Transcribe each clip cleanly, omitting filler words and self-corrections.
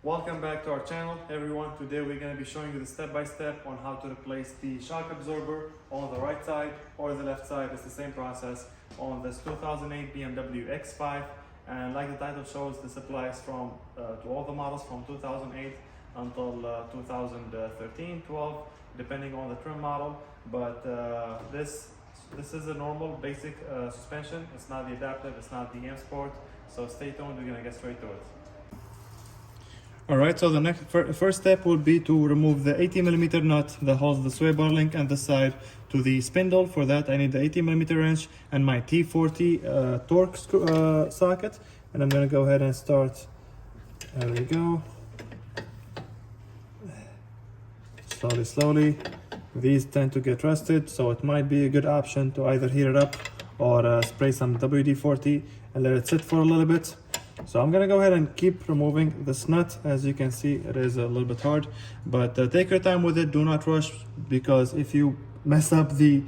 Welcome back to our channel, everyone. Today we're going to be showing you the step-by-step on how to replace the shock absorber on the right side or the left side. It's the same process on this 2008 BMW X5, and like the title shows, this applies from to all the models from 2008 until 2013, 12, depending on the trim model. But this is a normal basic suspension. It's not the adaptive, it's not the M Sport. So stay tuned, we're going to get straight to it. Alright, so the first step would be to remove the 80mm nut that holds the sway bar link and the side to the spindle. For that I need the 80mm wrench and my T40 torque socket, and I'm going to go ahead and start. There we go. Slowly. These tend to get rusted, so it might be a good option to either heat it up or spray some WD-40 and let it sit for a little bit. So I'm gonna go ahead and keep removing this nut. As you can see, it is a little bit hard, but take your time with it. Do not rush, because if you mess up the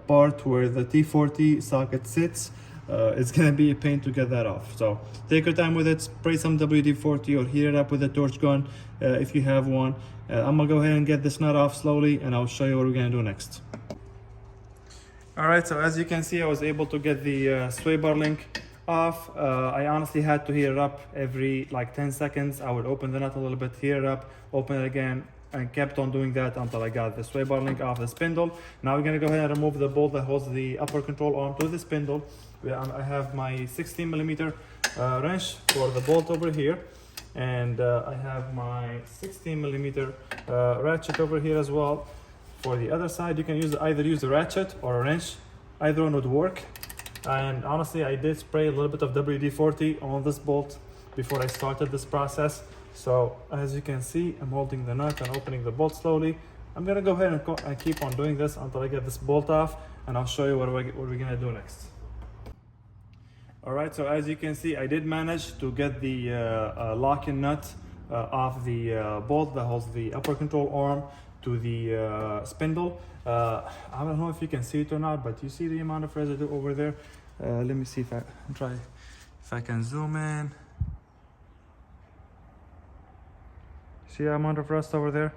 part where the T40 socket sits, it's gonna be a pain to get that off. So take your time with it. Spray some WD-40 or heat it up with a torch gun if you have one. I'm gonna go ahead and get this nut off slowly, and I'll show you what we're gonna do next. Alright, so as you can see, I was able to get the sway bar link off. I honestly had to heat it up every like 10 seconds. I would open the nut a little bit, heat it up, open it again, and kept on doing that until I got the sway bar link off the spindle. Now we're gonna go ahead and remove the bolt that holds the upper control arm to the spindle. I have my 16mm wrench for the bolt over here, and I have my 16mm ratchet over here as well. For the other side, you can either use a ratchet or a wrench. Either one would work. And honestly, I did spray a little bit of WD-40 on this bolt before I started this process. So as you can see, I'm holding the nut and opening the bolt slowly. I'm gonna go ahead and keep on doing this until I get this bolt off, and I'll show you what we're gonna do next. Alright, so as you can see, I did manage to get the lock-in nut off the bolt that holds the upper control arm to the spindle. I don't know if you can see it or not, but you see the amount of residue over there. Let me see if I can zoom in. See the amount of rust over there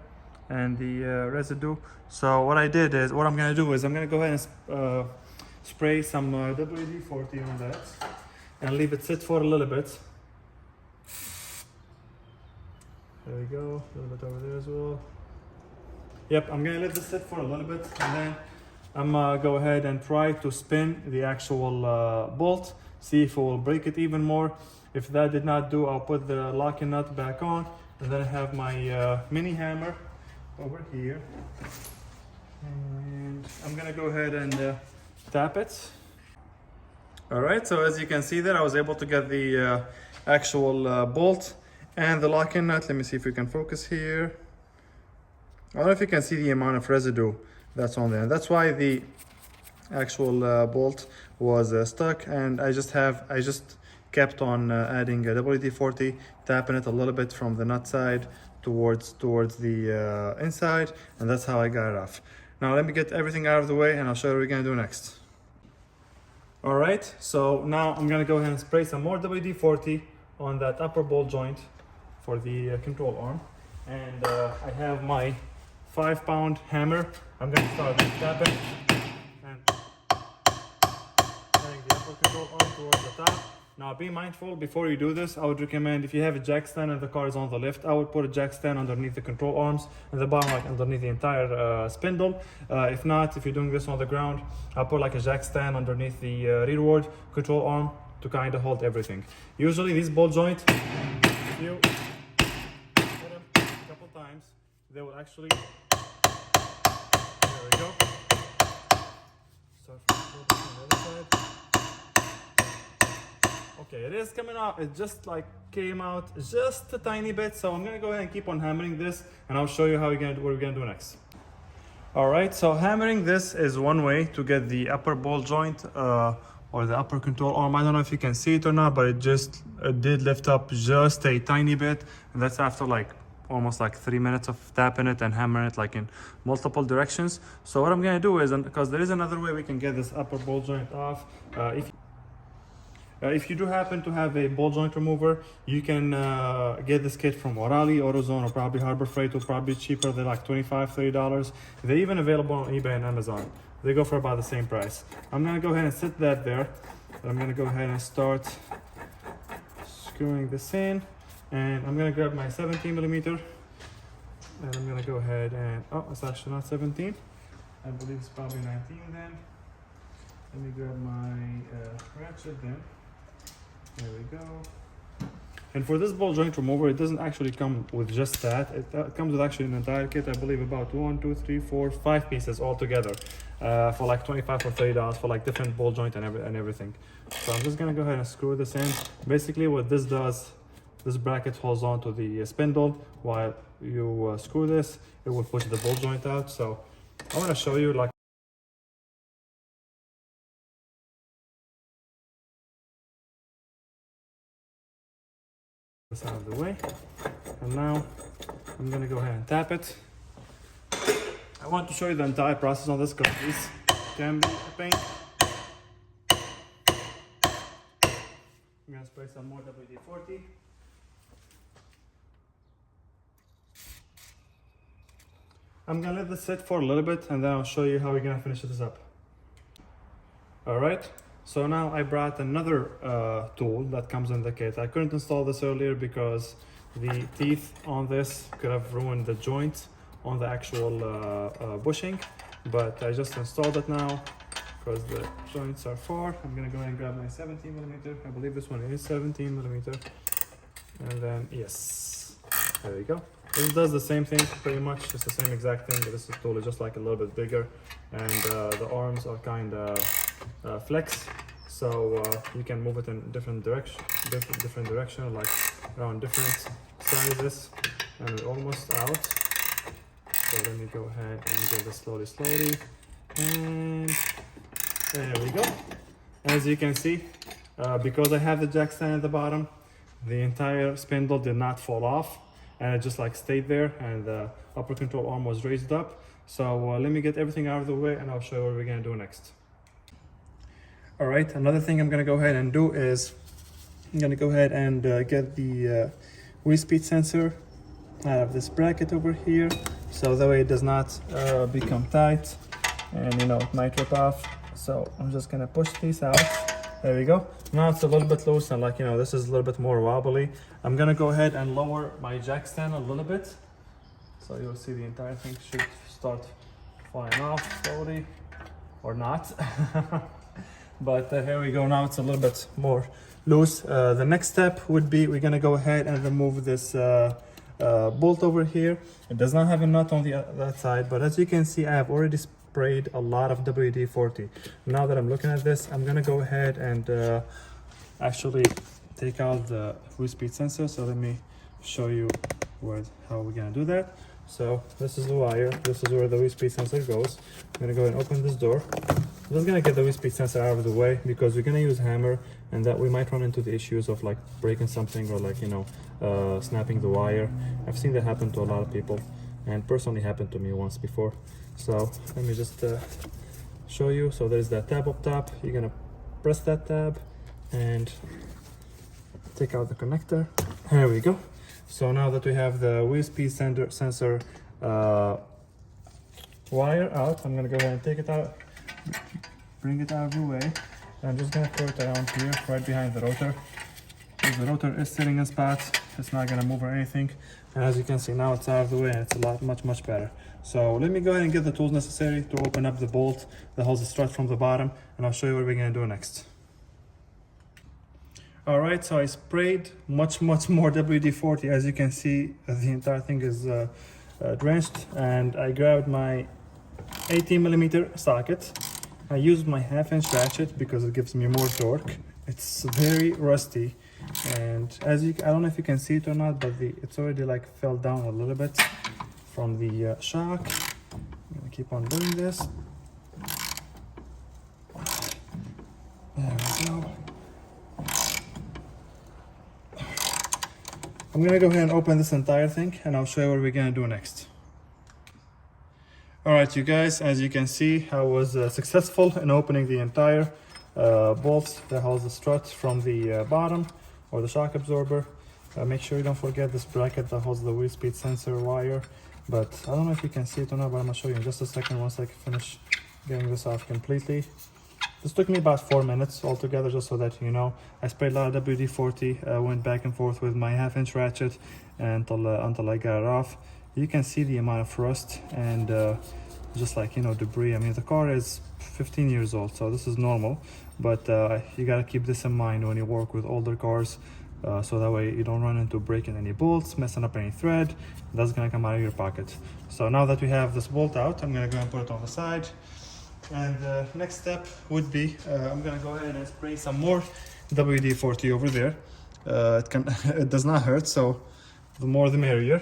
and the residue. So what I'm gonna do is I'm gonna go ahead and spray some WD-40 on that and leave it sit for a little bit. There we go, a little bit over there as well. Yep, I'm gonna let this sit for a little bit, and then I'm gonna go ahead and try to spin the actual bolt, see if it will break it even more. If that did not do, I'll put the locking nut back on, and then I have my mini hammer over here, and I'm gonna go ahead and tap it. All right, so as you can see there, I was able to get the actual bolt and the locking nut. Let me see if we can focus here. I don't know if you can see the amount of residue that's on there. That's why the actual bolt was stuck, and I just kept on adding a WD-40, tapping it a little bit from the nut side towards the inside, and that's how I got it off. Now let me get everything out of the way, and I'll show you what we're gonna do next. All right, so now I'm gonna go ahead and spray some more WD-40 on that upper bolt joint for the control arm, and I have my 5-pound hammer. I'm going to start tapping and getting the upper control arm towards the top. Now be mindful before you do this. I would recommend, if you have a jack stand and the car is on the lift, I would put a jack stand underneath the control arms and the bottom, like underneath the entire spindle. If not, if you're doing this on the ground, I'll put like a jack stand underneath the rearward control arm to kind of hold everything. Usually these bolt joints, if you hit them a couple times, they will actually, there we go. Start from the other side. Okay, it is coming out. It just like came out just a tiny bit. So I'm gonna go ahead and keep on hammering this, and I'll show you what we're gonna do next. All right, so hammering this is one way to get the upper bolt joint or the upper control arm. I don't know if you can see it or not, but it did lift up just a tiny bit, and that's after like almost like 3 minutes of tapping it and hammering it like in multiple directions. So what I'm gonna do is, because there is another way we can get this upper bolt joint off. If you do happen to have a ball joint remover, you can get this kit from O'Reilly, AutoZone, or probably Harbor Freight. Will probably be cheaper. They're like $25, $30. They're even available on eBay and Amazon. They go for about the same price. I'm gonna go ahead and set that there. I'm gonna go ahead and start screwing this in, and I'm gonna grab my 17 millimeter, and I'm gonna go ahead and, oh, it's actually not 17. I believe it's probably 19 then. Let me grab my ratchet then. There we go. And for this ball joint remover, it doesn't actually come with just that. It comes with actually an entire kit. I believe about 1, 2, 3, 4, 5 pieces all together for like $25 or $30 for like different ball joint and everything. So I'm just gonna go ahead and screw this in. Basically what this does, this bracket holds on to the spindle. While you screw this, it will push the ball joint out. So I wanna show you like this out of the way. And now I'm gonna go ahead and tap it. I want to show you the entire process on this because this can be a pain. I'm gonna spray some more WD-40. I'm gonna let this sit for a little bit and then I'll show you how we're gonna finish this up. All right, so now I brought another tool that comes in the kit. I couldn't install this earlier because the teeth on this could have ruined the joint on the actual bushing, but I just installed it now because the joints are far. I'm gonna go ahead and grab my 17 millimeter. I believe this one is 17 millimeter. And then, yes, there we go. This does the same thing pretty much, just the same exact thing, but this tool is just like a little bit bigger, and the arms are kind of flex, so you can move it in different direction, like around different sizes, and we're almost out. So let me go ahead and do this slowly, and there we go. As you can see, because I have the jack stand at the bottom, the entire spindle did not fall off, and it just like stayed there, and the upper control arm was raised up. So let me get everything out of the way and I'll show you what we're gonna do next. All right, another thing I'm gonna go ahead and do is I'm gonna go ahead and get the wheel speed sensor out of this bracket over here, so that way it does not become tight and it might rip off. So I'm just gonna push these out. There we go. Now it's a little bit loose and this is a little bit more wobbly. I'm gonna go ahead and lower my jack stand a little bit. So you'll see the entire thing should start flying off slowly, or not. But here we go. Now it's a little bit more loose. The next step would be we're gonna go ahead and remove this bolt over here. It does not have a nut on that side, but as you can see, I have already sprayed a lot of WD-40. Now that I'm looking at this, I'm gonna go ahead and actually take out the wheel speed sensor. So let me show you how we're gonna do that. So this is the wire. This is where the wheel speed sensor goes. I'm gonna go ahead and open this door. I'm just gonna get the wheel speed sensor out of the way because we're gonna use hammer, and that we might run into the issues of like breaking something or snapping the wire. I've seen that happen to a lot of people, and personally happened to me once before. So let me just show you. So there's that tab up top. You're gonna press that tab and take out the connector. There we go. So now that we have the wheel speed sensor wire out, I'm gonna go ahead and take it out, bring it out of the way, and I'm just gonna throw it around here, right behind the rotor. Because the rotor is sitting in spots, it's not gonna move or anything. And as you can see, now it's out of the way and it's a lot much better. So let me go ahead and get the tools necessary to open up the bolt that holds the strut from the bottom, and I'll show you what we're gonna do next. All right, so I sprayed much more WD-40. As you can see, the entire thing is drenched, and I grabbed my 18 millimeter socket. I used my 1/2-inch ratchet because it gives me more torque. It's very rusty, and I don't know if you can see it or not, but it's already like fell down a little bit from the shock. I'm gonna keep on doing this. There we go. I'm gonna go ahead and open this entire thing, and I'll show you what we're gonna do next. All right, you guys, as you can see, I was successful in opening the entire bolts that holds the strut from the bottom, or the shock absorber. Make sure you don't forget this bracket that holds the wheel speed sensor wire. But I don't know if you can see it or not, but I'm gonna show you in just a second once I can finish getting this off completely. This took me about 4 minutes altogether, just so that you know. I sprayed a lot of WD-40, went back and forth with my 1/2-inch ratchet until I got it off. You can see the amount of rust and just like, you know, debris. I mean, the car is 15 years old, so this is normal, but you gotta keep this in mind when you work with older cars, so that way you don't run into breaking any bolts, messing up any thread. That's gonna come out of your pocket. So now that we have this bolt out, I'm gonna go and put it on the side. And next step would be, I'm gonna go ahead and spray some more WD-40 over there. It does not hurt, so the more the merrier.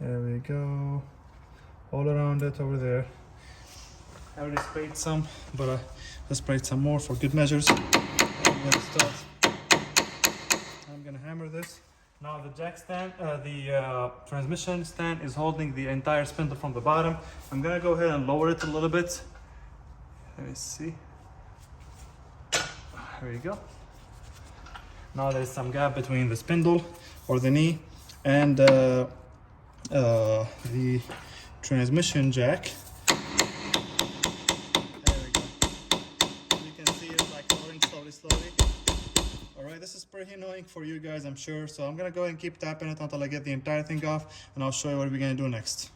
There we go, all around it over there. I already sprayed some, but I sprayed some more for good measures. I'm gonna hammer this. Now the jack stand, the transmission stand is holding the entire spindle from the bottom. I'm gonna go ahead and lower it a little bit. Let me see. There you go. Now there's some gap between the spindle or the knee and the transmission jack. There we go. You can see it like lowering slowly. Alright, this is pretty annoying for you guys, I'm sure. So I'm gonna go ahead and keep tapping it until I get the entire thing off, and I'll show you what we're gonna do next.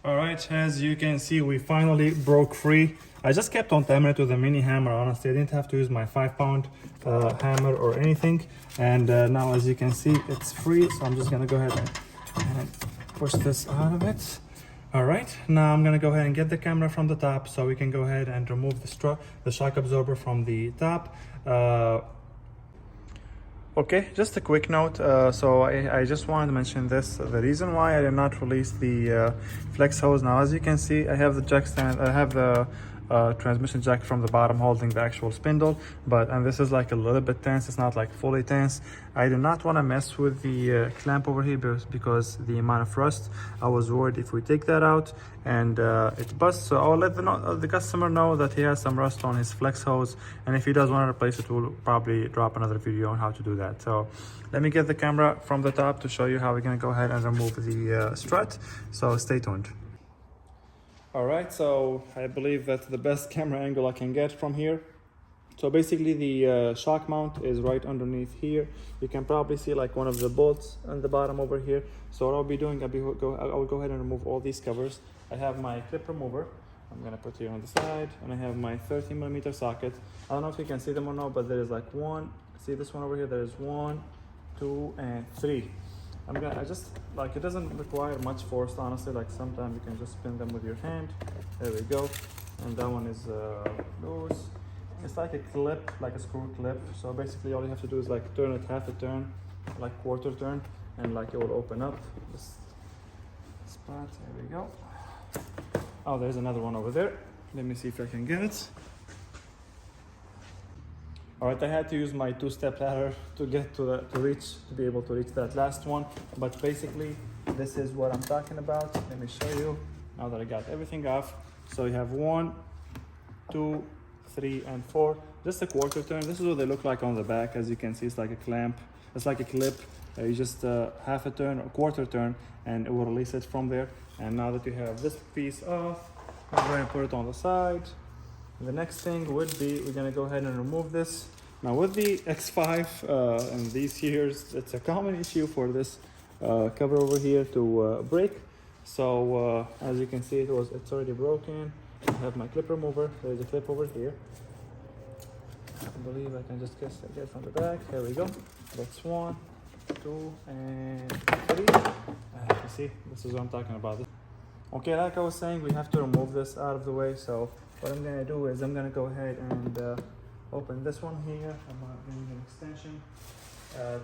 Alright, as you can see, we finally broke free. I just kept on tapping it with a mini hammer, honestly. I didn't have to use my 5-pound hammer or anything. And now, as you can see, it's free. So I'm just gonna go ahead and push this out of it. Alright, now I'm gonna go ahead and get the camera from the top so we can go ahead and remove the shock absorber from the top. Okay, just a quick note. So I just wanted to mention this. The reason why I did not release the flex hose. Now, as you can see, I have the jack stand. I have the transmission jack from the bottom holding the actual spindle, and this is like a little bit tense. It's not like fully tense. I do not want to mess with the clamp over here because the amount of rust. I was worried if we take that out and it busts. So I'll let the customer know that he has some rust on his flex hose, and if he does want to replace it, we'll probably drop another video on how to do that. So let me get the camera from the top to show you how we're going to go ahead and remove the strut. So stay tuned. Alright, so I believe that's the best camera angle I can get from here. So basically the shock mount is right underneath here. You can probably see like one of the bolts on the bottom over here. So what I'll be doing, I'll go ahead and remove all these covers. I have my clip remover. I'm gonna put here on the side, and I have my 13mm socket. I don't know if you can see them or not, but there is like one. See this one over here? There is 1, 2, and 3. I just like, it doesn't require much force, honestly. Like sometimes you can just spin them with your hand. There we go. And that one is loose. It's like a clip, like a screw clip. So basically all you have to do is like turn it half a turn, like quarter turn, and like it will open up this spot. There we go. Oh, there's another one over there. Let me see if I can get it. All right, I had to use my 2-step ladder to get to be able to reach that last one. But basically, this is what I'm talking about. Let me show you now that I got everything off. So you have 1, 2, 3, and 4. Just a quarter turn. This is what they look like on the back. As you can see, it's like a clamp. It's like a clip. You just half a turn or quarter turn, and it will release it from there. And now that you have this piece off, I'm going to put it on the side. The next thing would be, we're gonna go ahead and remove this. Now with the X5 and these years, it's a common issue for this cover over here to break. So as you can see, it's already broken. I have my clip remover. There's a clip over here. I believe I can just get it from the back. Here we go. That's 1, 2, and 3. You see, this is what I'm talking about. Okay, like I was saying, we have to remove this out of the way. So what I'm gonna do is I'm gonna go ahead and open this one here. I'm doing an extension.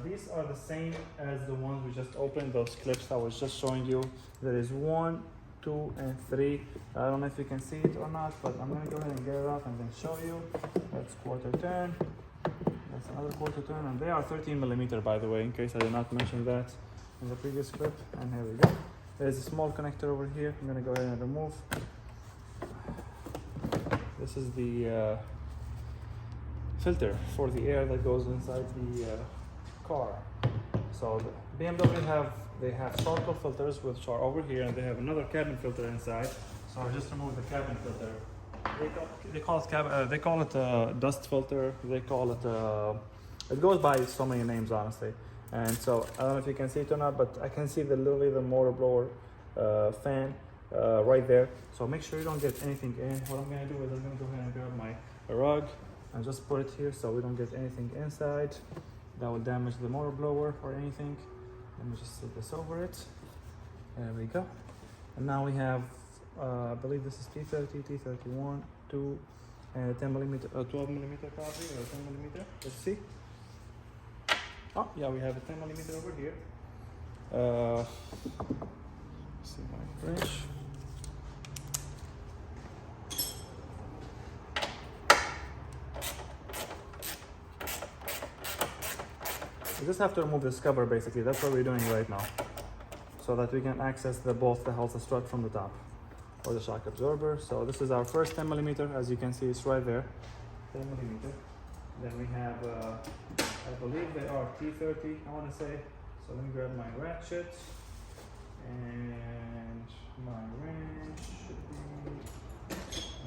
These are the same as the ones we just opened, those clips I was just showing you. There is 1, 2, and 3. I don't know if you can see it or not, but I'm gonna go ahead and get it off and then show you. That's quarter turn. That's another quarter turn, and they are 13mm, by the way, in case I did not mention that in the previous clip. And here we go. There's a small connector over here. I'm gonna go ahead and remove. This is the filter for the air that goes inside the car. So the BMW they have charcoal filters which are over here, and they have another cabin filter inside. So I just removed the cabin filter. They call it dust filter. They call it. It goes by so many names, honestly. And so I don't know if you can see it or not, but I can see literally the motor blower fan right there. So make sure you don't get anything in. What I'm gonna do is I'm gonna go ahead and grab my rug and just put it here so we don't get anything inside that will damage the motor blower or anything. Let me just set this over it. There we go. And now we have, I believe this is T30, T31, 2, and 10 millimeter, 12 millimeter probably, or 10 millimeter. Let's see. Oh, yeah, we have a 10 millimeter over here. Let's see my wrench. We just have to remove this cover basically. That's what we're doing right now, so that we can access the bolt that holds the strut from the top, or the shock absorber. So this is our first 10 millimeter. As you can see, it's right there, 10 millimeter. Then we have, I believe they are T30, I want to say. So let me grab my ratchet, and my wrench should be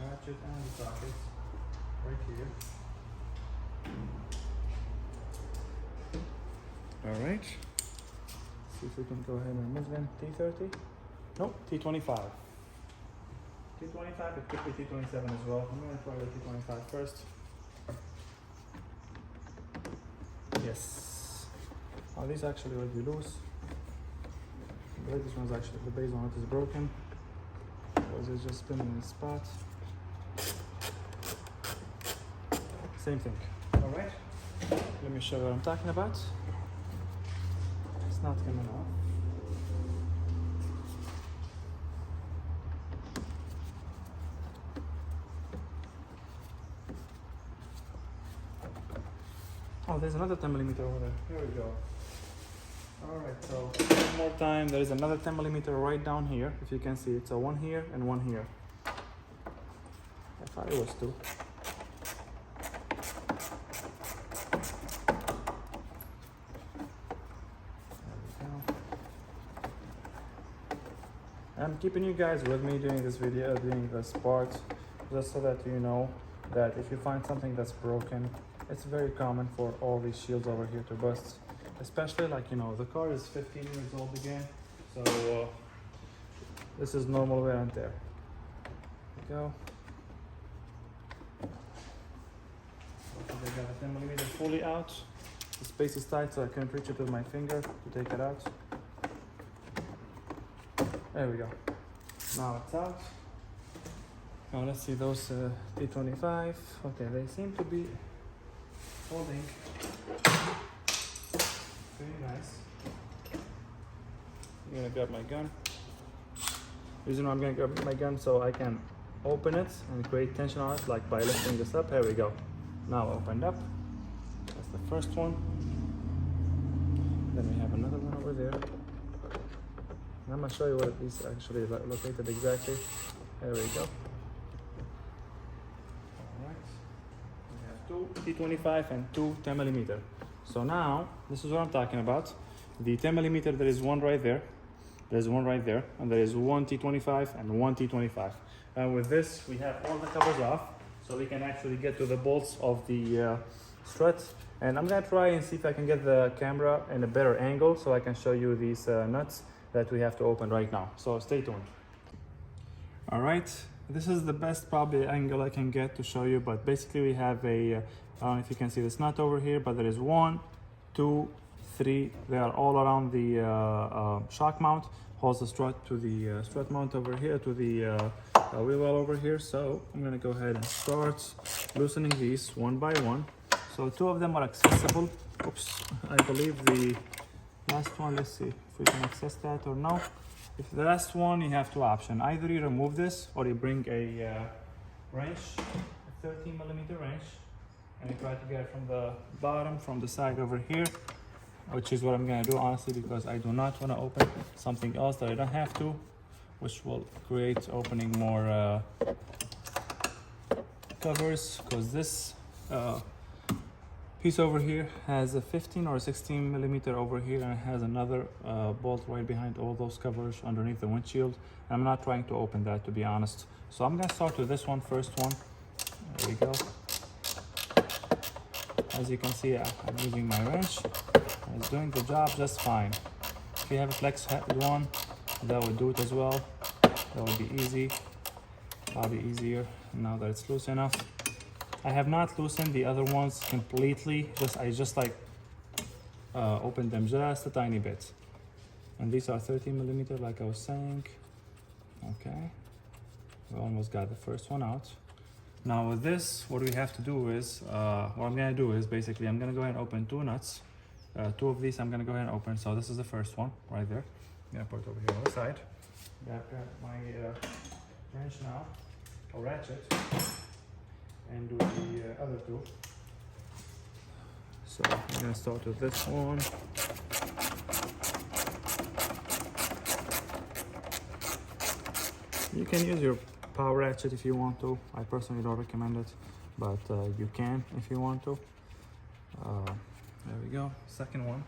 ratchet and the sockets right here. All right, see if we can go ahead and remove them. T30, nope, T25. T25, it could be T27 as well. I'm gonna try the T25 first. Yes. Oh, these actually already loose. This one's actually, the base on it is broken, because it's just spinning in the spot. Same thing. All right, let me show you what I'm talking about. It's not coming off. Oh, there's another 10 millimeter over there. Here we go. All right, so one more time. There is another 10 millimeter right down here, if you can see it. So one here and one here. I thought it was two. I'm keeping you guys with me doing this video, doing this part, just so that you know that if you find something that's broken, it's very common for all these shields over here to bust. Especially, like, you know, the car is 15 years old again, so this is normal wear and tear. There we go. I got a 10 millimeter fully out. The space is tight, so I can't reach it with my finger to take it out. There we go. Now it's out. Now let's see those T25. Okay, they seem to be holding very nice. I'm gonna grab my gun. The reason why I'm gonna grab my gun so I can open it and create tension on it, like by lifting this up. Here we go. Now opened up. That's the first one. Then we have another one over there. And I'm gonna show you what it is actually located exactly. There we go. Alright. We have two T25 and two 10 millimeter. So now, this is what I'm talking about. The 10 millimeter, there is one right there. There's one right there. And there is one T25 and one T25. And with this, we have all the covers off. So we can actually get to the bolts of the strut. And I'm gonna try and see if I can get the camera in a better angle so I can show you these nuts that we have to open right now. So stay tuned. All right, this is the best probably angle I can get to show you, but basically we have a, I don't know if you can see this nut over here, but there is 1, 2, 3. They are all around the shock mount, holds the strut to the strut mount over here, to the wheel well over here. So I'm gonna go ahead and start loosening these one by one. So 2 of them are accessible. Oops, I believe the last one, let's see if we can access that or no. If the last one, you have 2 options. Either you remove this or you bring a wrench, a 13 millimeter wrench, and you try to get it from the bottom, from the side over here, which is what I'm gonna do honestly, because I do not wanna open something else that I don't have to, which will create opening more covers, because this piece over here has a 15 or 16 millimeter over here, and it has another bolt right behind all those covers underneath the windshield. I'm not trying to open that, to be honest. So I'm gonna start with this one, first one. There we go. As you can see, I'm using my wrench. It's doing the job just fine. If you have a flex head one, that would do it as well. That would be easy, probably easier now that it's loose enough. I have not loosened the other ones completely. I just like opened them just a tiny bit. And these are 13 millimeter, like I was saying. Okay, we almost got the first one out. Now with this, what we have to do is, what I'm gonna do is basically I'm gonna go ahead and open two nuts. Two of these I'm gonna go ahead and open. So this is the first one right there. I'm gonna put it over here on the side. I've got my wrench now, or ratchet, and do the other two. So I'm gonna start with this one. You can use your power ratchet if you want to. I personally don't recommend it, but you can if you want to. There we go, second one.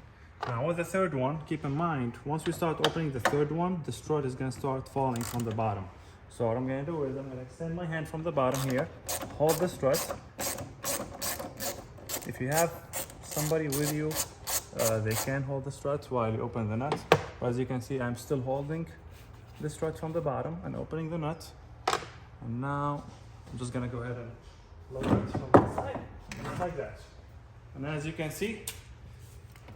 Now with the third one, keep in mind, once we start opening the third one, the strut is gonna start falling from the bottom. So what I'm gonna do is I'm gonna extend my hand from the bottom here, hold the strut. If you have somebody with you, they can hold the strut while you open the nut. But as you can see, I'm still holding the strut from the bottom and opening the nut. And now I'm just gonna go ahead and lower it from the side, just like that. And as you can see,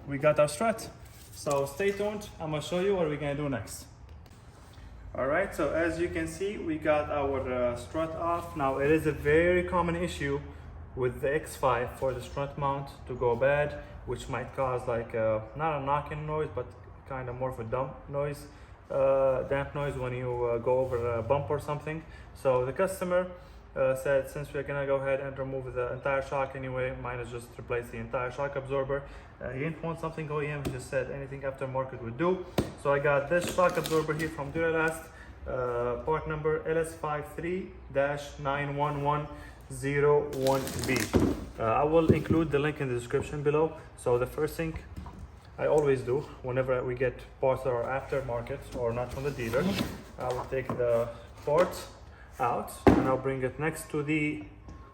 we got our strut. So stay tuned, I'm gonna show you what we're gonna do next. All right, so as you can see, we got our strut off. Now it is a very common issue with the X5 for the strut mount to go bad, which might cause like not a knocking noise, but kind of more of a damp noise when you go over a bump or something. So the customer said, since we're gonna go ahead and remove the entire shock anyway, mine is just replace the entire shock absorber. He didn't want something OEM, he just said anything aftermarket would do. So I got this shock absorber here from Duralast, part number LS53-91101B. I will include the link in the description below. So the first thing I always do whenever we get parts that are aftermarket or not from the dealer, I will take the parts out and I'll bring it next to the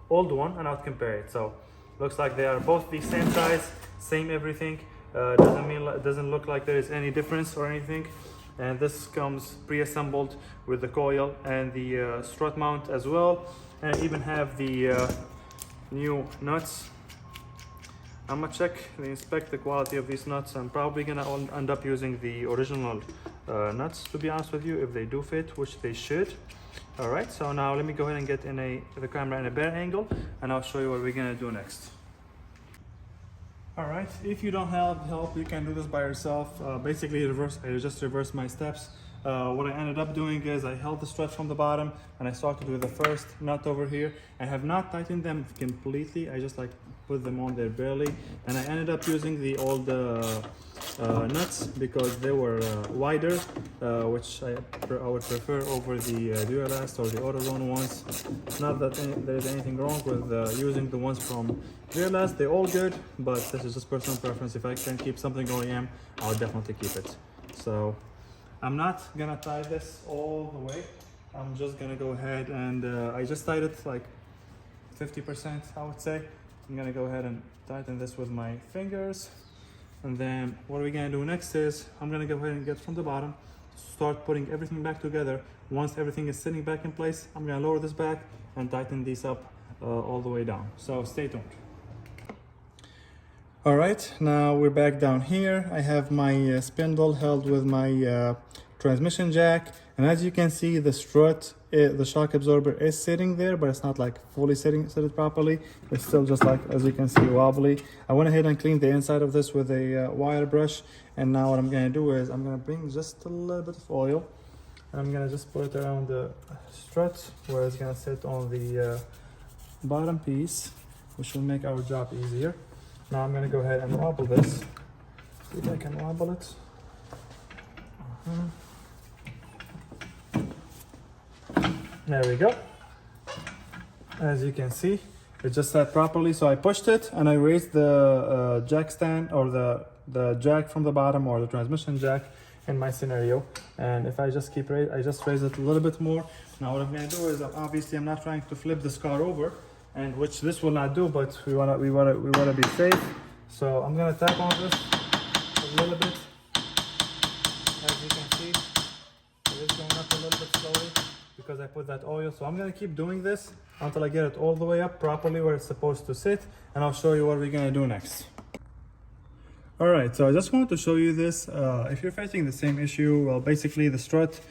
old one and I'll compare it. So looks like they are both the same size, same everything. Doesn't look like there is any difference or anything. And this comes pre-assembled with the coil and the strut mount as well. And I even have the new nuts. I'm gonna inspect the quality of these nuts. I'm probably gonna end up using the original nuts, to be honest with you, if they do fit, which they should. All right, so now let me go ahead and get the camera in a better angle, and I'll show you what we're gonna do next. All right, if you don't have help, you can do this by yourself. Basically, I just reversed my steps. What I ended up doing is I held the strut from the bottom and I started with the first nut over here. I have not tightened them completely. I just like put them on there barely. And I ended up using the old nuts because they were wider, which I would prefer over the Duralast or the AutoZone ones. Not that there's anything wrong with using the ones from Duralast. They're all good, but this is just personal preference. If I can keep something OEM, I'll definitely keep it. So I'm not gonna tie this all the way. I'm just gonna go ahead and I just tied it like 50%, I would say. I'm gonna go ahead and tighten this with my fingers. And then what we're gonna do next is I'm gonna go ahead and get from the bottom, start putting everything back together. Once everything is sitting back in place, I'm gonna lower this back and tighten these up all the way down. So stay tuned. All right, now we're back down here. I have my spindle held with my transmission jack. And as you can see, the strut, the shock absorber is sitting there, but it's not like fully sitting properly. It's still just like, as you can see, wobbly. I went ahead and cleaned the inside of this with a wire brush. And now what I'm gonna do is I'm gonna bring just a little bit of oil. And I'm gonna just put it around the strut where it's gonna sit on the bottom piece, which will make our job easier. Now I'm gonna go ahead and wobble this. See if I can wobble it. There we go. As you can see, it just sat properly. So I pushed it and I raised the jack stand, or the jack from the bottom, or the transmission jack in my scenario. And if I just I just raise it a little bit more. Now what I'm gonna do is, obviously I'm not trying to flip this car over, and which this will not do, but we wanna be safe. So I'm gonna tap on this a little bit. As you can see, it is going up a little bit slowly because I put that oil. So I'm gonna keep doing this until I get it all the way up properly where it's supposed to sit, and I'll show you what we're gonna do next. All right, so I just wanted to show you this. If you're facing the same issue, well, basically the strut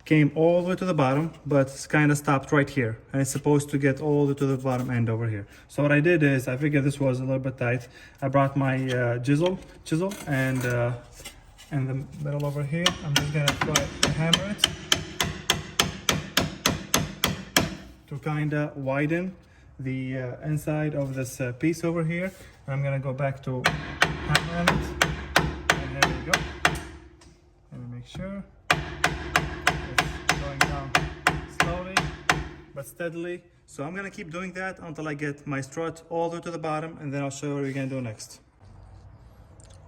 came all the way to the bottom, but it's kind of stopped right here, and it's supposed to get all the way to the bottom end over here. So what I did is, I figured this was a little bit tight. I brought my chisel, and in the middle over here, I'm just gonna try to hammer it to kind of widen the inside of this piece over here. And I'm gonna go back to hammering it, and there we go. Let me make sure it's going down slowly but steadily. So I'm gonna keep doing that until I get my strut all the way to the bottom, and then I'll show you what we're gonna do next.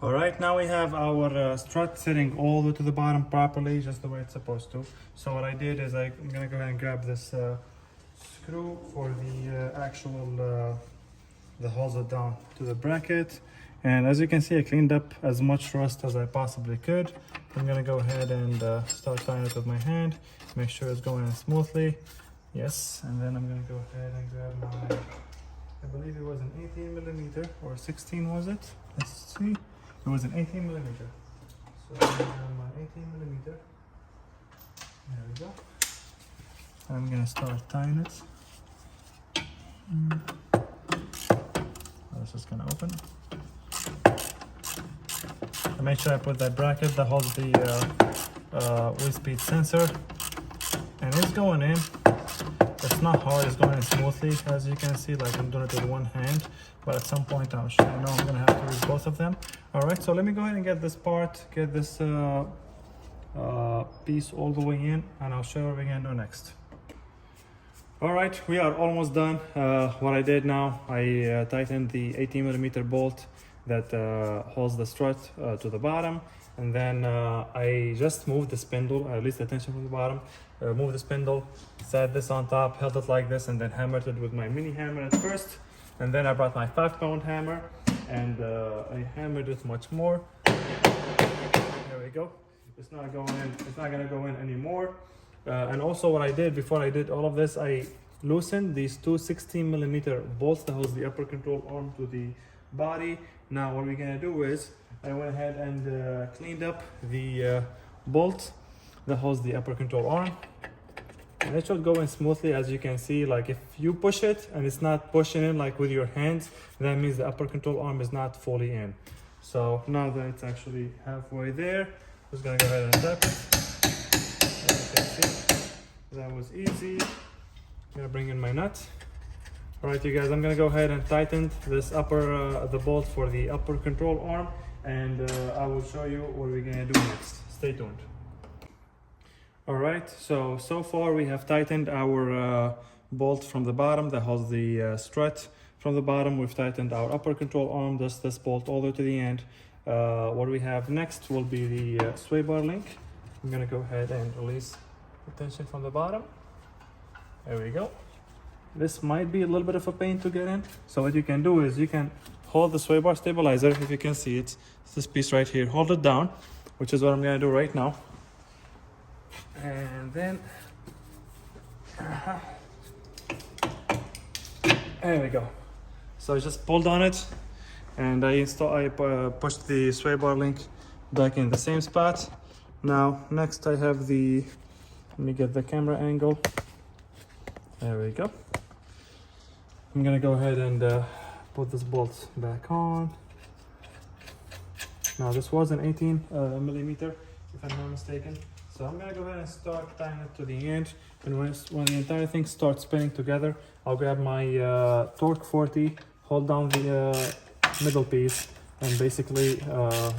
All right, now we have our strut sitting all the way to the bottom properly, just the way it's supposed to. So what I did is I'm gonna go ahead and grab this screw for the actual that holds it down to the bracket. And as you can see, I cleaned up as much rust as I possibly could. I'm gonna go ahead and start tying it with my hand, make sure it's going in smoothly. Yes, and then I'm gonna go ahead and grab my, I believe it was an 18 millimeter or 16, was it? Let's see. It was an 18 millimeter. So I'm gonna grab my 18 millimeter. There we go. I'm gonna start tying it. This is gonna open. I make sure I put that bracket that holds the wheel speed sensor, and it's going in. It's not hard, it's going in smoothly, as you can see. Like, I'm doing it with one hand, but at some point I'm sure I know I'm gonna have to use both of them. All right, so let me go ahead and get this part, get this piece all the way in, and I'll show you what we're gonna do next. All right, we are almost done. What I did now, I tightened the 18 millimeter bolt that holds the strut to the bottom, and then I just moved the spindle, at least the tension from the bottom, moved the spindle, set this on top, held it like this, and then hammered it with my mini hammer at first, and then I brought my 5-pound hammer, and I hammered it much more. There we go. It's not going in. It's not gonna go in anymore. And also what I did before I did all of this, I loosened these two 16 millimeter bolts that holds the upper control arm to the body. Now what we're gonna do is, I went ahead and cleaned up the bolt that holds the upper control arm. And it should go in smoothly, as you can see. Like, if you push it and it's not pushing in like with your hands, that means the upper control arm is not fully in. So now that it's actually halfway there, I'm just gonna go ahead and tap it. That was easy. I'm gonna bring in my nut. All right, you guys, I'm gonna go ahead and tighten this the bolt for the upper control arm, and I will show you what we're gonna do next. Stay tuned. All right, so far we have tightened our bolt from the bottom that holds the strut. From the bottom, we've tightened our upper control arm, this bolt all the way to the end. What we have next will be the sway bar link. I'm gonna go ahead and release tension from the bottom. There we go. This might be a little bit of a pain to get in, so what you can do is you can hold the sway bar stabilizer. If you can see it, it's this piece right here. Hold it down, which is what I'm gonna do right now, and then there we go. So I just pulled on it, and I pushed the sway bar link back in the same spot. Now next I have let me get the camera angle. There we go. I'm gonna go ahead and put this bolt back on. Now this was an 18 millimeter, if I'm not mistaken. So I'm gonna go ahead and start tying it to the end. And when the entire thing starts spinning together, I'll grab my torque 40, hold down the middle piece, and basically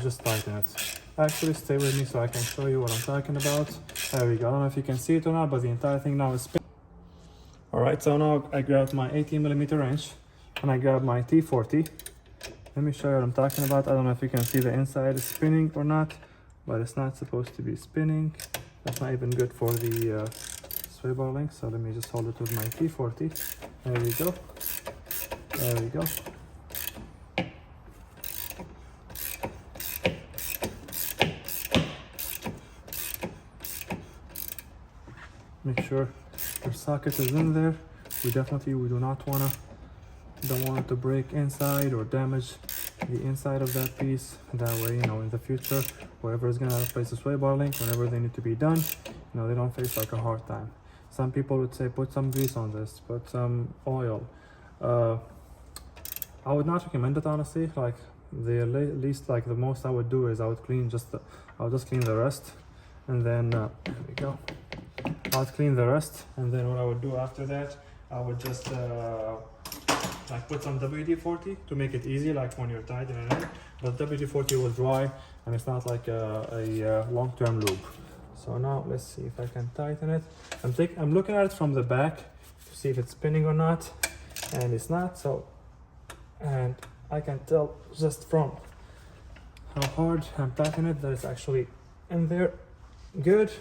just tighten it. Actually, stay with me so I can show you what I'm talking about. There we go. I don't know if you can see it or not, but the entire thing now is spinning. All right, so now I grabbed my 18mm wrench and I grabbed my T40. Let me show you what I'm talking about. I don't know if you can see the inside is spinning or not, but it's not supposed to be spinning. That's not even good for the sway bar link. So let me just hold it with my T40. There we go. There we go. Make sure your socket is in there. We do not don't want it to break inside or damage the inside of that piece. That way, you know, in the future, whoever is gonna replace the sway bar link, whenever they need to be done, you know, they don't face like a hard time. Some people would say put some grease on this, put some oil. I would not recommend it, honestly. Like the least, like the most I would do is I would just clean the rest, and then there we go. I would clean the rest, and then what I would do after that, I would just like put some WD-40 to make it easy, like when you're tightening it in. But WD-40 will dry, and it's not like a long-term lube. So now let's see if I can tighten it. I'm looking at it from the back to see if it's spinning or not, and it's not. So, and I can tell just from how hard I'm tightening it that it's actually in there. Good.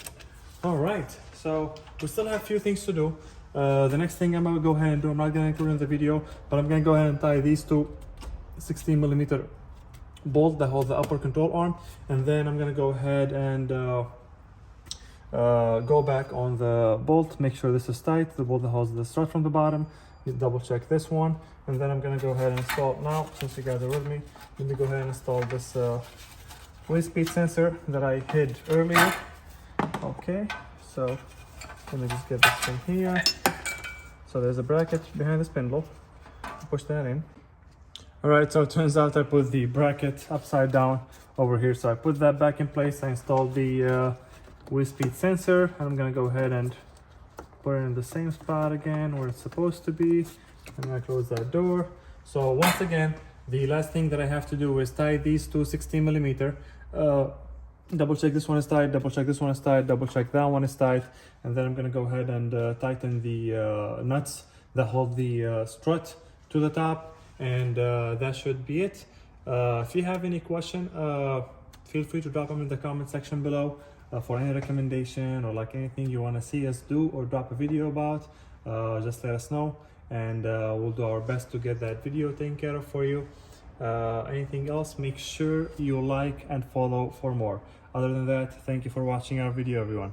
All right. So we still have a few things to do. The next thing I'm gonna go ahead and do, I'm not gonna include in the video, but I'm gonna go ahead and tie these two 16mm bolts that hold the upper control arm, and then I'm gonna go ahead and go back on the bolt, make sure this is tight, the bolt that holds the strut from the bottom. You double check this one, and then I'm gonna go ahead and install now. Since you guys are with me, let me go ahead and install this wheel speed sensor that I hid earlier. Okay, so let me just get this thing here. So there's a bracket behind the spindle. Push that in. All right, so it turns out I put the bracket upside down over here. So I put that back in place. I installed the wheel speed sensor. I'm gonna go ahead and put it in the same spot again where it's supposed to be. I'm gonna close that door. So once again, the last thing that I have to do is tie these two 16mm. Double check this one is tight, double check this one is tight, double check that one is tight, and then I'm gonna go ahead and tighten the nuts that hold the strut to the top, and that should be it. If you have any question, feel free to drop them in the comment section below for any recommendation or like anything you want to see us do or drop a video about. Just let us know, and we'll do our best to get that video taken care of for you. Anything else, make sure you like and follow for more. Other than that, thank you for watching our video, everyone.